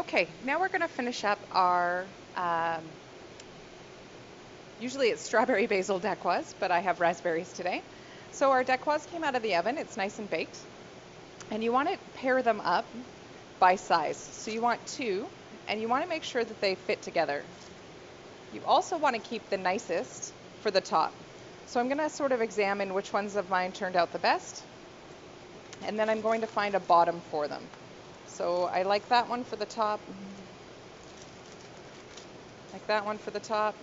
Okay, now we're going to finish up our, usually it's strawberry basil Daquoise, but I have raspberries today. So our Daquoise came out of the oven, it's nice and baked. And you want to pair them up by size. So you want two, and you want to make sure that they fit together. You also want to keep the nicest for the top. So I'm going to sort of examine which ones of mine turned out the best, and then I'm going to find a bottom for them. So I like that one for the top, like that one for the top,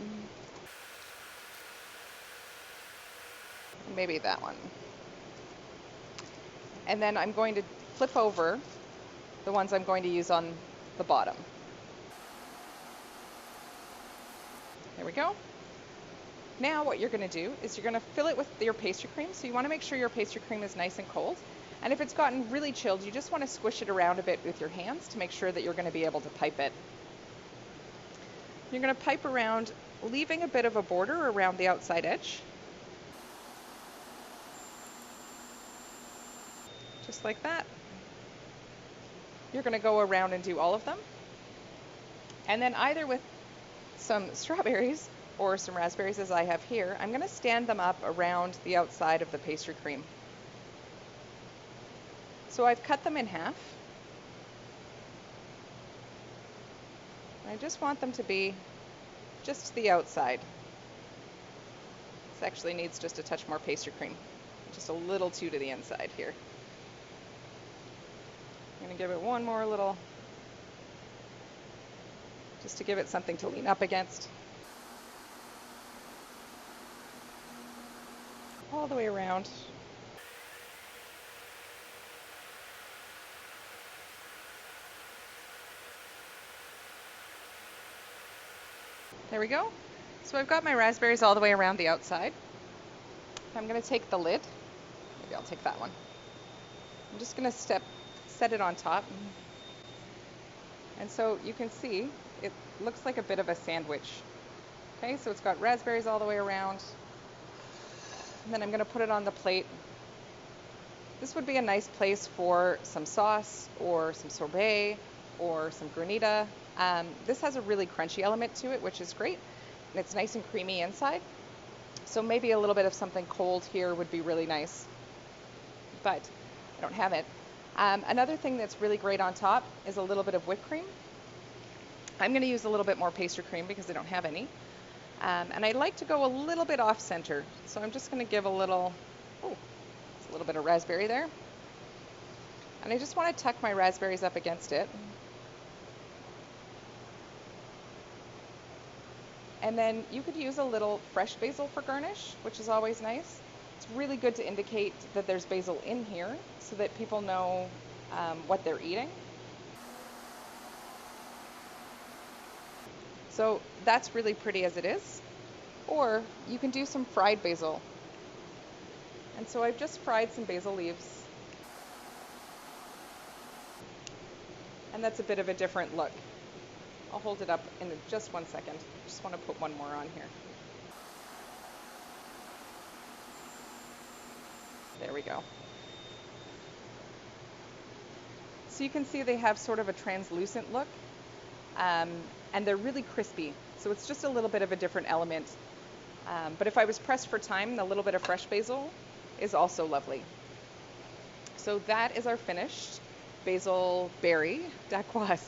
and maybe that one. And then I'm going to flip over the ones I'm going to use on the bottom. There we go. Now what you're going to do is you're going to fill it with your pastry cream. So you want to make sure your pastry cream is nice and cold. And if it's gotten really chilled, you just want to squish it around a bit with your hands to make sure that you're going to be able to pipe it. You're going to pipe around, leaving a bit of a border around the outside edge. Just like that. You're going to go around and do all of them. And then either with some strawberries or some raspberries, as I have here, I'm going to stand them up around the outside of the pastry cream. So I've cut them in half. I just want them to be just the outside. This actually needs just a touch more pastry cream. Just a little too to the inside here. I'm going to give it one more little, just to give it something to lean up against. All the way around. There we go. So I've got my raspberries all the way around the outside. I'm going to take the lid. Maybe I'll take that one. I'm just going to set it on top. And so you can see it looks like a bit of a sandwich. Okay, so it's got raspberries all the way around. And then I'm going to put it on the plate. This would be a nice place for some sauce or some sorbet or some granita. This has a really crunchy element to it, which is great. And it's nice and creamy inside. So maybe a little bit of something cold here would be really nice. But I don't have it. Another thing that's really great on top is a little bit of whipped cream. I'm going to use a little bit more pastry cream because I don't have any. And I like to go a little bit off center. So I'm just going to give a little, a little bit of raspberry there. And I just want to tuck my raspberries up against it. And then you could use a little fresh basil for garnish, which is always nice. It's really good to indicate that there's basil in here so that people know what they're eating. So that's really pretty as it is. Or you can do some fried basil. And so I've just fried some basil leaves. And that's a bit of a different look. I'll hold it up in just 1 second. Just want to put one more on here. There we go. So you can see they have sort of a translucent look, and they're really crispy. So it's just a little bit of a different element. But if I was pressed for time, a little bit of fresh basil is also lovely. So that is our finished basil berry Daquoise.